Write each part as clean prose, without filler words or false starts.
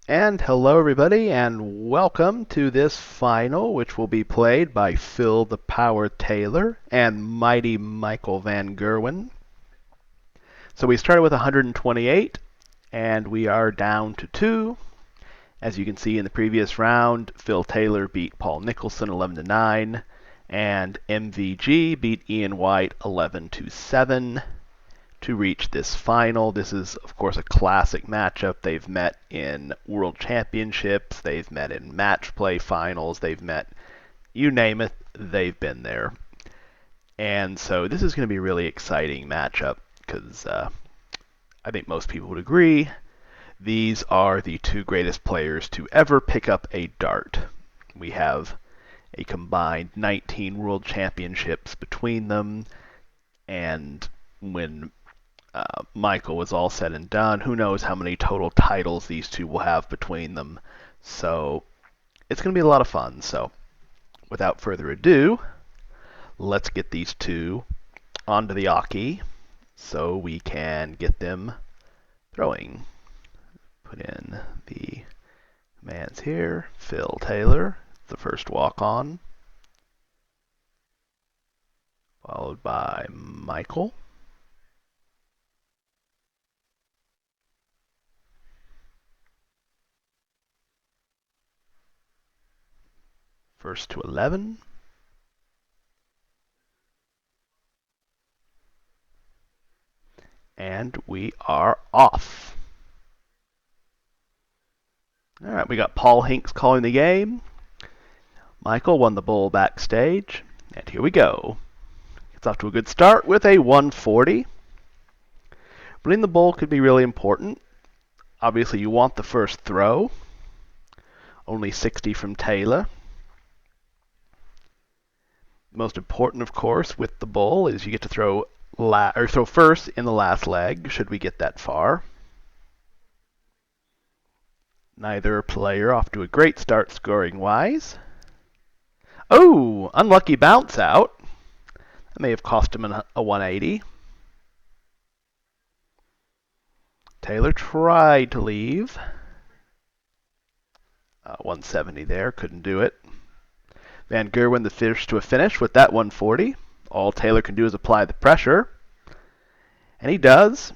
And hello, everybody, and welcome to this final, which will be played by Phil the Power Taylor and Mighty Michael Van Gerwen. So we started with 128, and we are down to 2. As you can see in the previous round, Phil Taylor beat Paul Nicholson 11-9, and MVG beat Ian White 11-7. To reach this final. This is, of course, a classic matchup. They've met in World Championships, they've met in match play finals, they've met, you name it, they've been there. And so this is going to be a really exciting matchup because I think most people would agree these are the two greatest players to ever pick up a dart. We have a combined 19 World Championships between them, and when Michael was all said and done, who knows how many total titles these two will have between them. So it's going to be a lot of fun. So without further ado, let's get these two onto the Aki so we can get them throwing. Put in the commands here. Phil Taylor, the first walk-on, followed by Michael. First to 11. And we are off. All right, we got Paul Hinks calling the game. Michael won the bull backstage. And here we go. It's off to a good start with a 140. Winning the bull could be really important. Obviously, you want the first throw. Only 60 from Taylor. Most important, of course, with the bull is you get to throw first in the last leg, should we get that far. Neither player off to a great start scoring-wise. Oh, unlucky bounce out. That may have cost him a 180. Taylor tried to leave. 170 there, couldn't do it. Van Gerwen the fish to a finish with that 140. All Taylor can do is apply the pressure. And he does.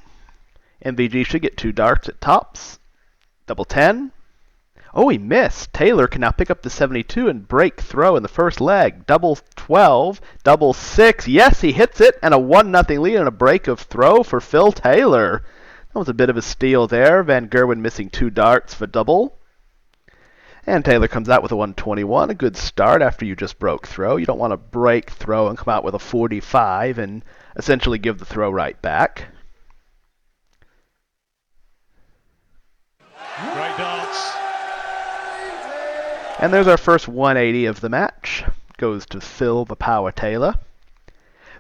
MVG should get 2 darts at tops. Double 10. Oh, he missed. Taylor can now pick up the 72 and break throw in the first leg. Double 12. Double 6. Yes, he hits it. And a 1-0 lead and a break of throw for Phil Taylor. That was a bit of a steal there. Van Gerwen missing 2 darts for double. And Taylor comes out with a 121, a good start after you just broke throw. You don't want to break throw and come out with a 45 and essentially give the throw right back. Great dance. And there's our first 180 of the match. Goes to Phil the Power Taylor.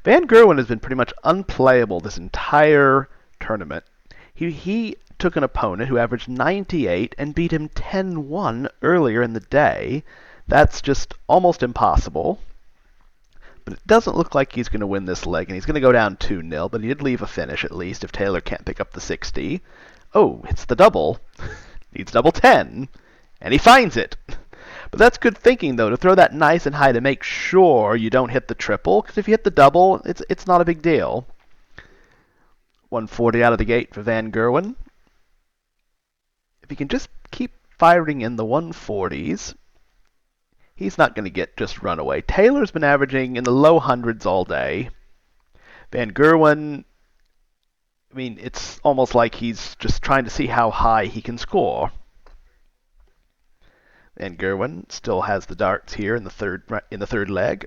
Van Gerwen has been pretty much unplayable this entire tournament. He took an opponent who averaged 98 and beat him 10-1 earlier in the day. That's just almost impossible. But it doesn't look like he's going to win this leg, and he's going to go down 2-0, but he did leave a finish at least if Taylor can't pick up the 60. Oh, it's the double. Needs double 10, and he finds it. But that's good thinking, though, to throw that nice and high to make sure you don't hit the triple, because if you hit the double, it's not a big deal. 140 out of the gate for Van Gerwen. If he can just keep firing in the 140s, he's not going to get just runaway. Taylor's been averaging in the low hundreds all day. Van Gerwen, I mean, it's almost like he's just trying to see how high he can score. Van Gerwen still has the darts here in the third leg.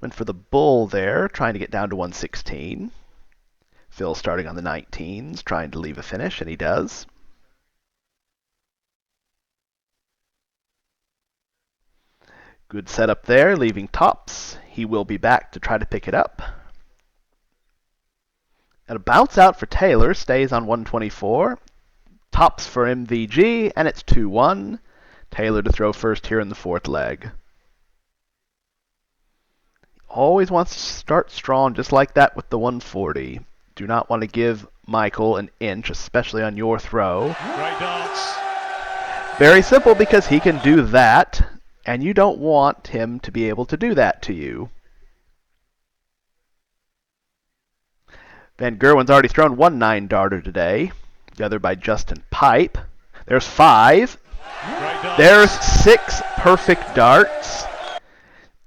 Went for the bull there, trying to get down to 116. Phil starting on the 19s, trying to leave a finish, and he does. Good setup there, leaving tops. He will be back to try to pick it up. And a bounce out for Taylor, stays on 124. Tops for MVG, and it's 2-1. Taylor to throw first here in the fourth leg. Always wants to start strong just like that with the 140. Do not want to give Michael an inch, especially on your throw. Great darts. Very simple because he can do that, and you don't want him to be able to do that to you. Van Gerwen's already thrown one 9-darter today, the other by Justin Pipe. There's 5. There's 6 perfect darts.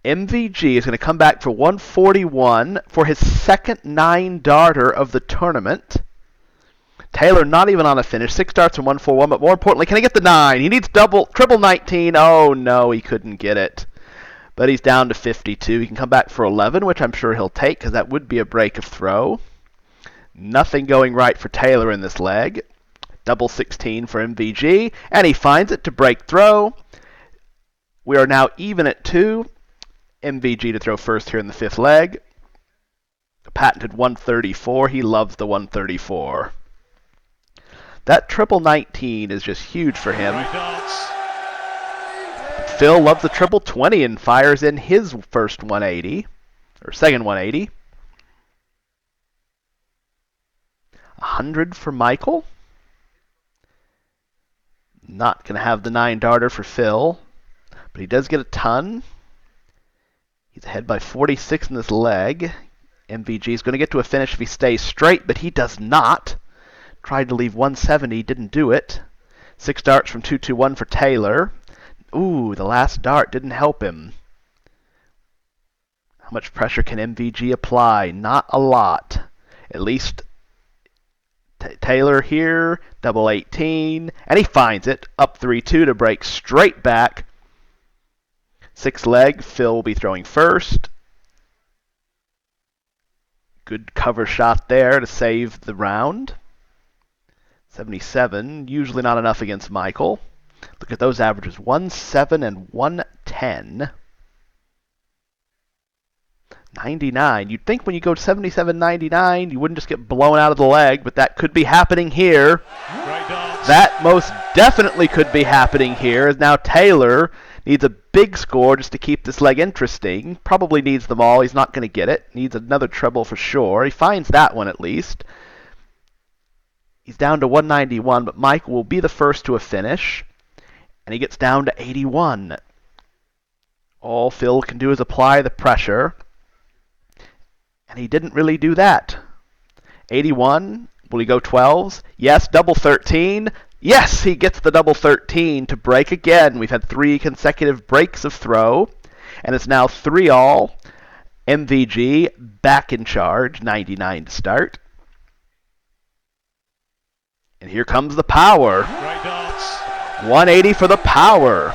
MVG is going to come back for 141 for his second 9-darter of the tournament. Taylor not even on a finish. 6 darts and 141, but more importantly, can he get the 9? He needs triple 19. Oh no, he couldn't get it. But he's down to 52. He can come back for 11, which I'm sure he'll take because that would be a break of throw. Nothing going right for Taylor in this leg. Double 16 for MVG, and he finds it to break throw. We are now even at 2. MVG to throw first here in the 5th leg. A patented 134. He loves the 134. That triple 19 is just huge for him. Phil loves the triple 20 and fires in his first 180, or second 180. 100 for Michael. Not going to have the 9-darter for Phil, but he does get a ton. He's ahead by 46 in this leg. MVG is going to get to a finish if he stays straight, but he does not. Tried to leave 170, didn't do it. 6 darts from 221 for Taylor. Ooh, the last dart didn't help him. How much pressure can MVG apply? Not a lot. At least Taylor here, double 18, and he finds it. Up 3-2 to break straight back. 6th leg, Phil will be throwing first. Good cover shot there to save the round. 77, usually not enough against Michael. Look at those averages, 1-7 and 1-10. 99. You'd think when you go 77-99, you wouldn't just get blown out of the leg, but that could be happening here. That most definitely could be happening here, as now Taylor needs a big score just to keep this leg interesting. Probably needs them all. He's not going to get it. Needs another treble for sure. He finds that one at least. He's down to 191, but Michael will be the first to a finish, and he gets down to 81. All Phil can do is apply the pressure, and he didn't really do that. 81, will he go 12s? Yes, double 13. Yes, he gets the double 13 to break again. We've had 3 consecutive breaks of throw, and it's now 3-all. MVG back in charge, 99 to start. And here comes the power. 180 for the power.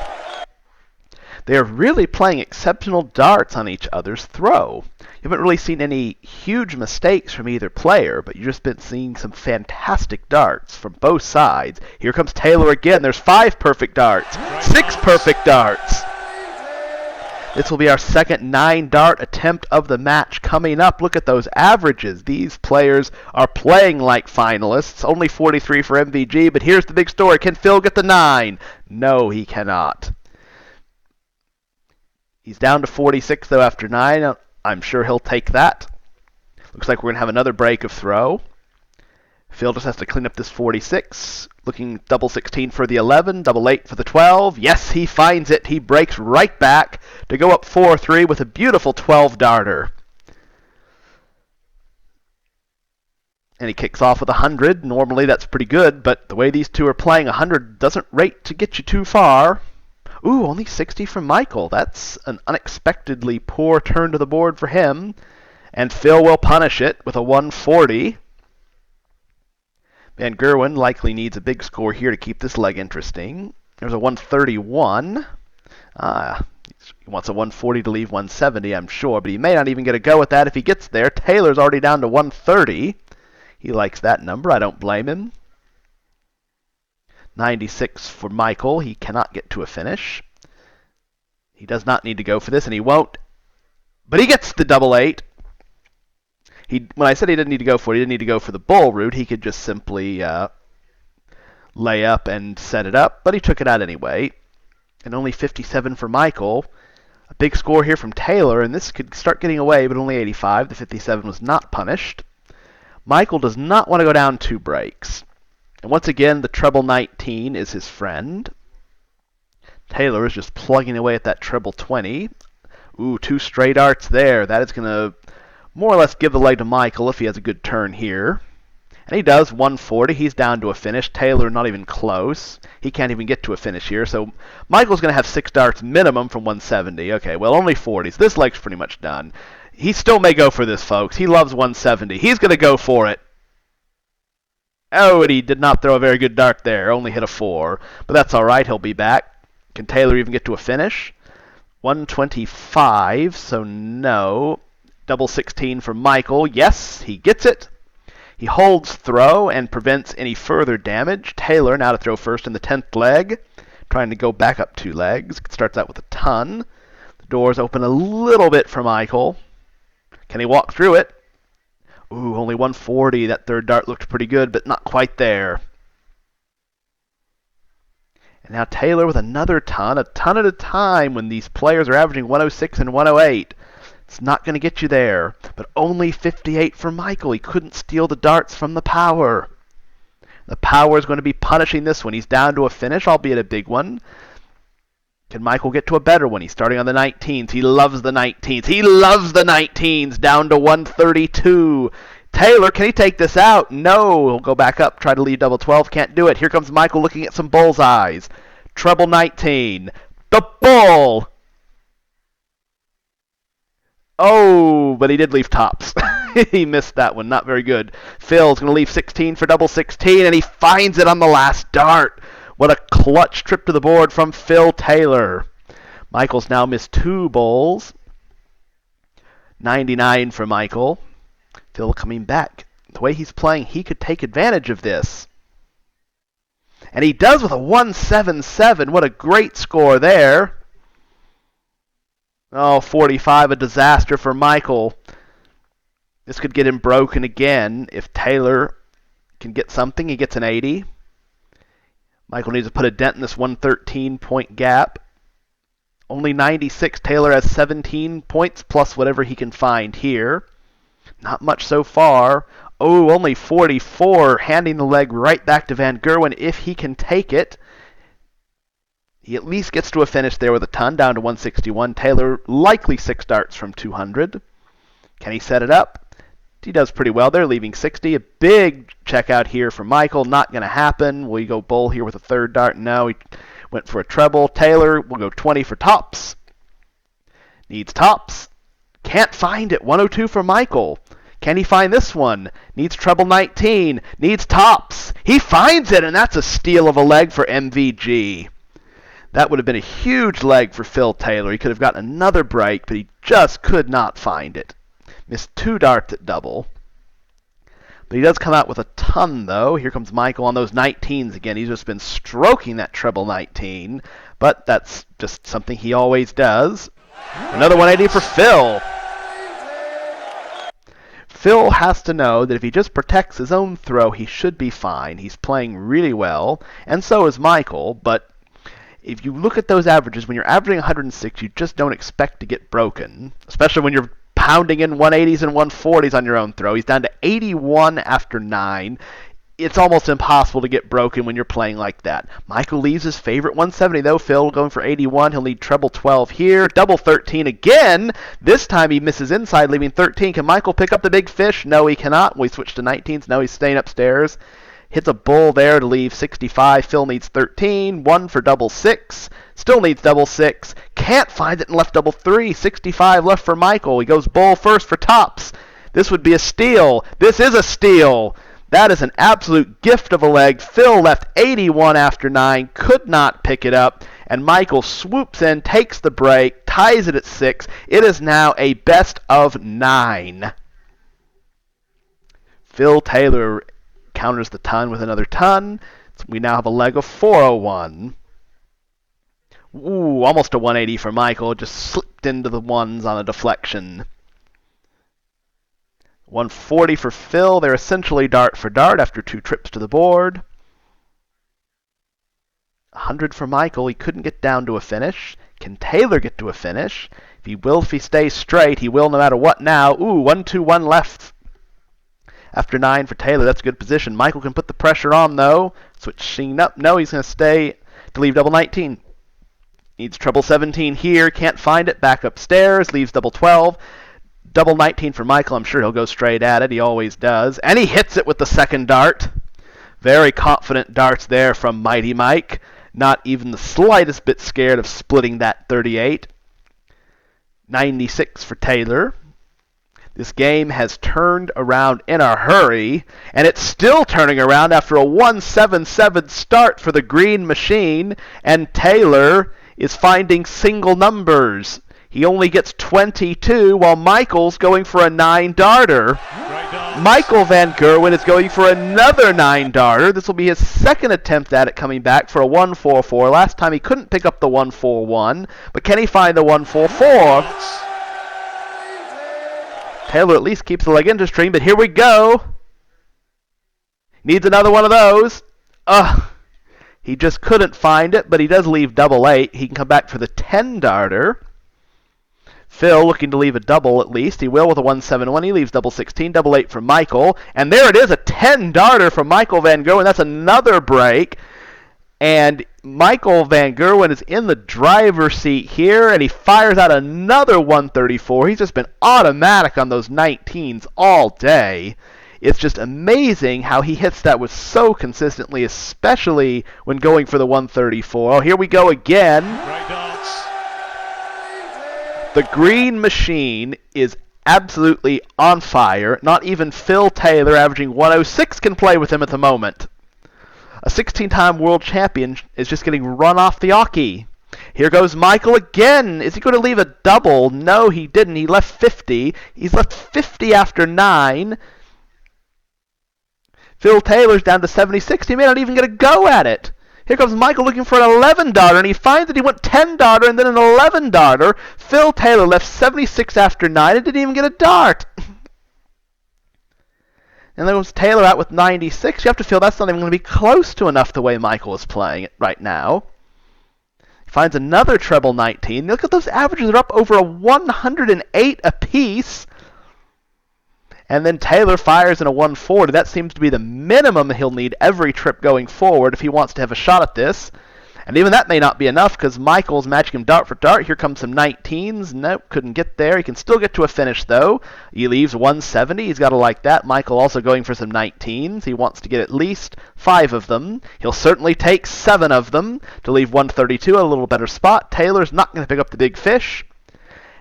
They are really playing exceptional darts on each other's throw. You haven't really seen any huge mistakes from either player, but you've just been seeing some fantastic darts from both sides. Here comes Taylor again. There's 5 perfect darts, 6 perfect darts. This will be our second 9-dart attempt of the match coming up. Look at those averages. These players are playing like finalists. Only 43 for MVG, but here's the big story. Can Phil get the 9? No, he cannot. He's down to 46, though, after 9. I'm sure he'll take that. Looks like we're going to have another break of throw. Phil just has to clean up this 46. Looking double 16 for the 11, double 8 for the 12. Yes, he finds it. He breaks right back to go up 4-3 with a beautiful 12-darter. And he kicks off with 100. Normally that's pretty good, but the way these two are playing, 100 doesn't rate to get you too far. Ooh, only 60 from Michael. That's an unexpectedly poor turn to the board for him. And Phil will punish it with a 140. Van Gerwen likely needs a big score here to keep this leg interesting. There's a 131. He wants a 140 to leave 170, I'm sure, but he may not even get a go at that if he gets there. Taylor's already down to 130. He likes that number. I don't blame him. 96 for Michael. He cannot get to a finish. He does not need to go for this, and he won't. But he gets the double 8. When I said he didn't need to go for it, he didn't need to go for the bull route. He could just simply lay up and set it up, but he took it out anyway. And only 57 for Michael. A big score here from Taylor, and this could start getting away, but only 85. The 57 was not punished. Michael does not want to go down 2 breaks. And once again, the treble 19 is his friend. Taylor is just plugging away at that treble 20. Ooh, 2 stray darts there. That is going to more or less give the leg to Michael if he has a good turn here. And he does, 140. He's down to a finish. Taylor not even close. He can't even get to a finish here. So Michael's going to have 6 darts minimum from 170. Okay, well, only 40s. This leg's pretty much done. He still may go for this, folks. He loves 170. He's going to go for it. Oh, and he did not throw a very good dart there. Only hit a 4. But that's all right. He'll be back. Can Taylor even get to a finish? 125, so no. Double 16 for Michael. Yes, he gets it. He holds throw and prevents any further damage. Taylor now to throw first in the 10th leg, trying to go back up 2 legs. Starts out with a ton. The doors open a little bit for Michael. Can he walk through it? Ooh, only 140. That third dart looked pretty good, but not quite there. And now Taylor with another ton, a ton at a time when these players are averaging 106 and 108. It's not going to get you there, but only 58 for Michael. He couldn't steal the darts from the power. The power is going to be punishing this one. He's down to a finish, albeit a big one. Can Michael get to a better one? He's starting on the 19s. He loves the 19s. He loves the 19s, down to 132. Taylor, can he take this out? No. He'll go back up, try to leave double 12. Can't do it. Here comes Michael looking at some bullseyes. Treble 19. The bull! Oh, but he did leave tops. He missed that one. Not very good. Phil's going to leave 16 for double 16, and he finds it on the last dart. What a clutch trip to the board from Phil Taylor. Michael's now missed 2 bowls. 99 for Michael. Phil coming back. The way he's playing, he could take advantage of this. And he does with a 177. What a great score there. Oh, 45, a disaster for Michael. This could get him broken again. If Taylor can get something, he gets an 80. Michael needs to put a dent in this 113-point gap. Only 96. Taylor has 17 points plus whatever he can find here. Not much so far. Oh, only 44, handing the leg right back to Van Gerwen if he can take it. He at least gets to a finish there with a ton, down to 161. Taylor likely 6 darts from 200. Can he set it up? He does pretty well there, leaving 60. A big check out here for Michael. Not going to happen. Will he go bull here with a 3rd dart? No, he went for a treble. Taylor will go 20 for tops. Needs tops. Can't find it. 102 for Michael. Can he find this one? Needs treble 19. Needs tops. He finds it, and that's a steal of a leg for MVG. That would have been a huge leg for Phil Taylor. He could have gotten another break, but he just could not find it. Missed 2 darts at double. But he does come out with a ton, though. Here comes Michael on those 19s again. He's just been stroking that treble 19, but that's just something he always does. Another 180 for Phil. Phil has to know that if he just protects his own throw, he should be fine. He's playing really well, and so is Michael, but if you look at those averages, when you're averaging 106, you just don't expect to get broken, especially when you're pounding in 180s and 140s on your own throw. He's down to 81 after 9. It's almost impossible to get broken when you're playing like that. Michael leaves his favorite 170, though. Phil going for 81. He'll need treble 12 here. Double 13 again. This time he misses inside, leaving 13. Can Michael pick up the big fish? No, he cannot. We switch to 19s. No, he's staying upstairs. Hits a bull there to leave 65. Phil needs 13. 1 for double 6. Still needs double 6. Can't find it and left double 3. 65 left for Michael. He goes bull first for tops. This would be a steal. This is a steal. That is an absolute gift of a leg. Phil left 81 after 9. Could not pick it up. And Michael swoops in, takes the break, ties it at 6. It is now a best of 9. Phil Taylor counters the ton with another ton. So we now have a leg of 401. Ooh, almost a 180 for Michael. Just slipped into the ones on a deflection. 140 for Phil. They're essentially dart for dart after 2 trips to the board. 100 for Michael. He couldn't get down to a finish. Can Taylor get to a finish? If he stays straight, he will no matter what now. Ooh, 1-2-1 left. after 9 for Taylor. That's a good position. Michael can put the pressure on, though. Switching up. No, he's going to stay to leave double 19. Needs treble 17 here. Can't find it. Back upstairs. Leaves double 12. Double 19 for Michael. I'm sure he'll go straight at it. He always does. And he hits it with the second dart. Very confident darts there from Mighty Mike. Not even the slightest bit scared of splitting that 38. 96 for Taylor. This game has turned around in a hurry, and it's still turning around after a 177 start for the green machine, and Taylor is finding single numbers. He only gets 22, while Michael's going for a 9-darter. Michael Van Gerwen is going for another 9-darter. This will be his second attempt at it, coming back for a 144. Last time he couldn't pick up the 141, but can he find the 144? Taylor at least keeps the leg into stream, but here we go. Needs another one of those. He just couldn't find it, but he does leave double 8. He can come back for the 10-darter. Phil looking to leave a double at least. He will with a 171. He leaves double 16, double 8 for Michael. And there it is, a 10-darter from Michael Van Gerwen. That's another break. And Michael Van Gerwen is in the driver's seat here, and he fires out another 134. He's just been automatic on those 19s all day. It's just amazing how he hits that with so consistently, especially when going for the 134. Oh, here we go again. The green machine is absolutely on fire. Not even Phil Taylor, averaging 106, can play with him at the moment. A 16-time world champion is just getting run off the hockey. Here goes Michael again. Is he going to leave a double? No, he didn't. He left 50. He's left 50 after 9. Phil Taylor's down to 76. He may not even get a go at it. Here comes Michael looking for an 11-darter, and he finds that he went 10-darter and then an 11-darter. Phil Taylor left 76 after 9 and didn't even get a dart. And there goes Taylor out with 96. You have to feel that's not even going to be close to enough the way Michael is playing it right now. He finds another treble 19. Look at those averages. They're up over a 108 apiece. And then Taylor fires in a 140. That seems to be the minimum he'll need every trip going forward if he wants to have a shot at this. And even that may not be enough because Michael's matching him dart for dart. Here comes some 19s. Nope, couldn't get there. He can still get to a finish, though. He leaves 170. He's got to like that. Michael also going for some 19s. He wants to get at least 5 of them. He'll certainly take 7 of them to leave 132, a little better spot. Taylor's not going to pick up the big fish.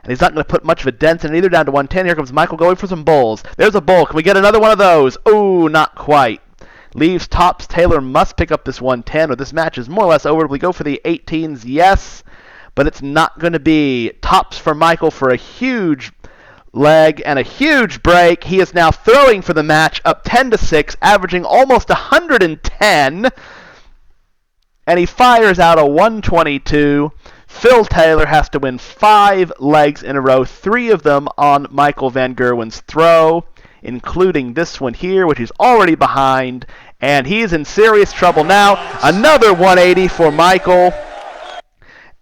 And he's not going to put much of a dent in it either, down to 110. Here comes Michael going for some bulls. There's a bull. Can we get another one of those? Oh, not quite. Leaves tops. Taylor must pick up this 110, or this match is more or less over. We go for the 18s, yes, but it's not going to be. Tops for Michael for a huge leg and a huge break. He is now throwing for the match, up 10-6, averaging almost 110. And he fires out a 122. Phil Taylor has to win 5 legs in a row, 3 of them on Michael Van Gerwen's throw, including this one here, which he's already behind, and he's in serious trouble now. Another 180 for Michael,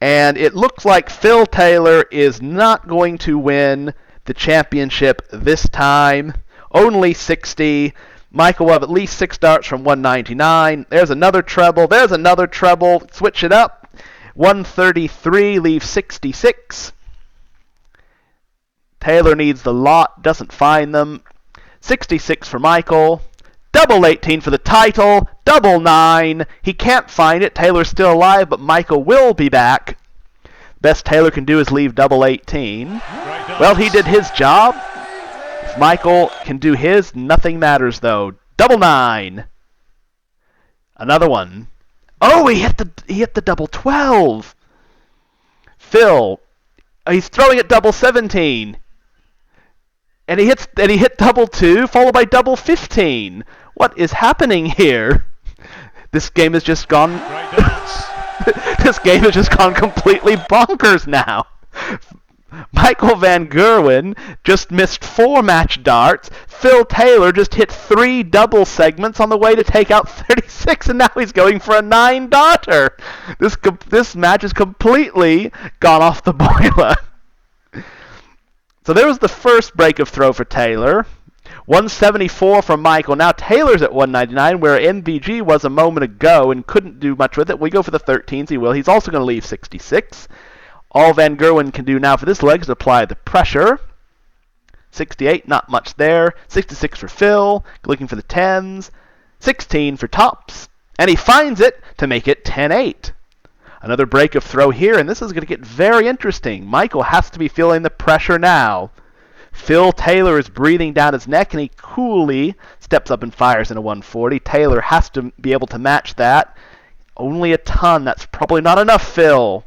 and it looks like Phil Taylor is not going to win the championship this time. Only 60. Michael will have at least 6 darts from 199. There's another treble. There's another treble. Switch it up. 133 leaves 66. Taylor needs the lot, doesn't find them. 66 for Michael. Double 18 for the title. Double 9. He can't find it. Taylor's still alive, but Michael will be back. Best Taylor can do is leave double 18. Well, he did his job. If Michael can do his, nothing matters, though. Double 9. Another one. Oh, he hit the double 12. Phil, he's throwing at double 17. And he hit double 2, followed by double 15. What is happening here? This game has just gone This game has just gone completely bonkers now. Michael Van Gerwen just missed 4 match darts. Phil Taylor just hit 3 double segments on the way to take out 36, and now he's going for a 9-darter. This match has completely gone off the boiler. So there was the first break of throw for Taylor. 174 from Michael. Now Taylor's at 199, where MVG was a moment ago and couldn't do much with it. We go for the 13s. He will. He's also going to leave 66. All Van Gerwen can do now for this leg is apply the pressure. 68, not much there. 66 for Phil, looking for the 10s. 16 for Tops, and he finds it to make it 10-8. Another break of throw here, and this is going to get very interesting. Michael has to be feeling the pressure now. Phil Taylor is breathing down his neck, and he coolly steps up and fires in a 140. Taylor has to be able to match that. Only a ton. That's probably not enough, Phil.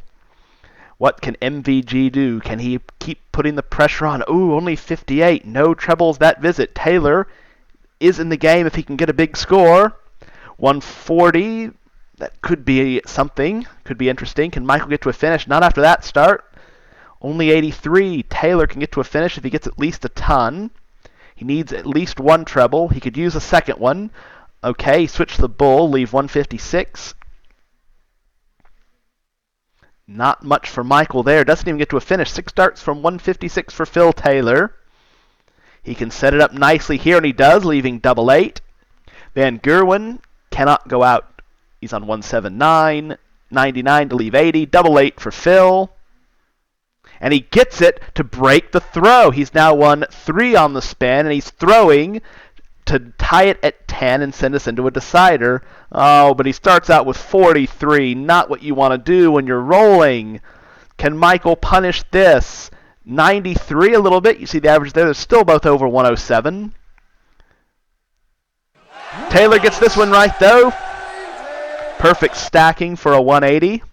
What can MVG do? Can he keep putting the pressure on? Ooh, only 58. No trebles that visit. Taylor is in the game if he can get a big score. 140. That could be something. Could be interesting. Can Michael get to a finish? Not after that start. Only 83. Taylor can get to a finish if he gets at least a ton. He needs at least one treble. He could use a second one. Okay, switch the bull, leave 156. Not much for Michael there. Doesn't even get to a finish. 6 starts from 156 for Phil Taylor. He can set it up nicely here, and he does, leaving 88. Van Gerwen cannot go out. He's on 179. 99 to leave 80. 88 for Phil. And he gets it to break the throw. He's now won 3 on the spin, and he's throwing to tie it at 10 and send us into a decider. Oh, but he starts out with 43. Not what you want to do when you're rolling. Can Michael punish this? 93 a little bit. You see the average there. They're still both over 107. Taylor gets this one right, though. Perfect stacking for a 180.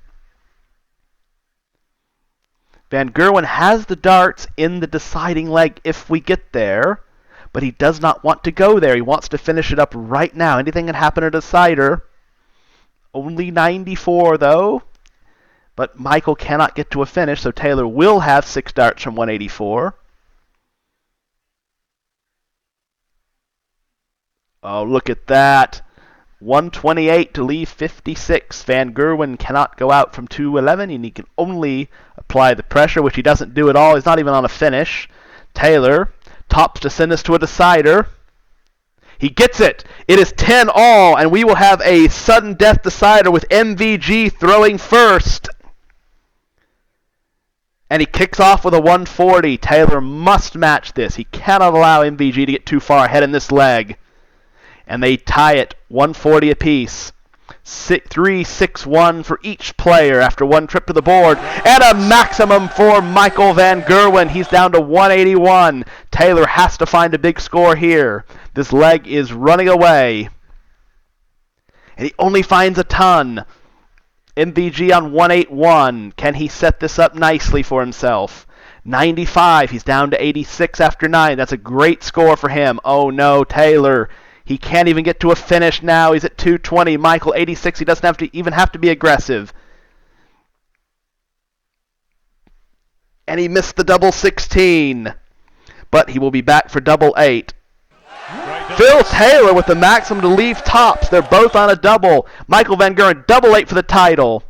Van Gerwen has the darts in the deciding leg if we get there, but he does not want to go there. He wants to finish it up right now. Anything can happen at a decider. Only 94, though. But Michael cannot get to a finish, so Taylor will have 6 darts from 184. Oh, look at that. 128 to leave 56. Van Gerwen cannot go out from 211, and he can only apply the pressure, which he doesn't do at all. He's not even on a finish. Taylor tops to send us to a decider. He gets it. It is 10 all, and we will have a sudden death decider with MVG throwing first. And he kicks off with a 140. Taylor must match this. He cannot allow MVG to get too far ahead in this leg. And they tie it 140 apiece. 3-6-1 for each player after one trip to the board. And a maximum for Michael Van Gerwen. He's down to 181. Taylor has to find a big score here. This leg is running away. And he only finds a ton. MVG on 181. Can he set this up nicely for himself? 95. He's down to 86 after 9. That's a great score for him. Oh no, Taylor. He can't even get to a finish now. He's at 220. Michael, 86. He doesn't even have to be aggressive. And he missed the double 16. But he will be back for double 8. Phil Taylor with the maximum to leave tops. They're both on a double. Michael Van Gerwen, double 8 for the title.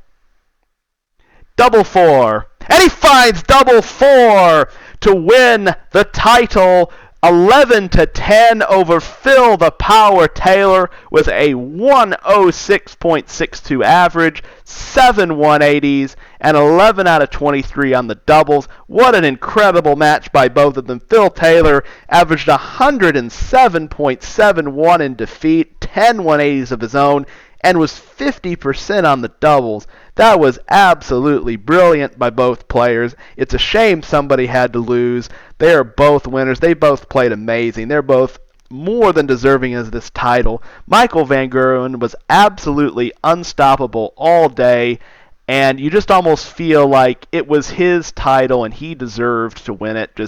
Double 4. And he finds double 4 to win the title. 11-10 over Phil the Power Taylor with a 106.62 average, 7 180s, and 11 out of 23 on the doubles. What an incredible match by both of them. Phil Taylor averaged 107.71 in defeat, 10 180s of his own, and was 50% on the doubles. That was absolutely brilliant by both players. It's a shame somebody had to lose. They are both winners. They both played amazing. They're both more than deserving of this title. Michael Van Gerwen was absolutely unstoppable all day, and you just almost feel like it was his title and he deserved to win it.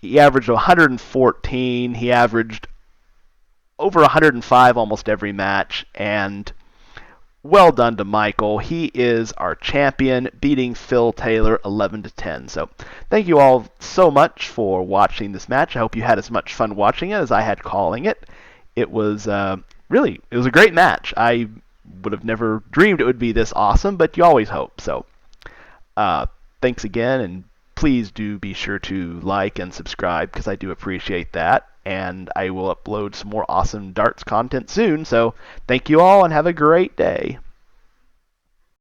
He averaged 114. He averaged over 105 almost every match, and well done to Michael. He is our champion, beating Phil Taylor 11-10. So thank you all so much for watching this match. I hope you had as much fun watching it as I had calling it. It was a great match. I would have never dreamed it would be this awesome, but you always hope. So thanks again, and please do be sure to like and subscribe because I do appreciate that. and I will upload some more awesome darts content soon. So thank you all and have a great day.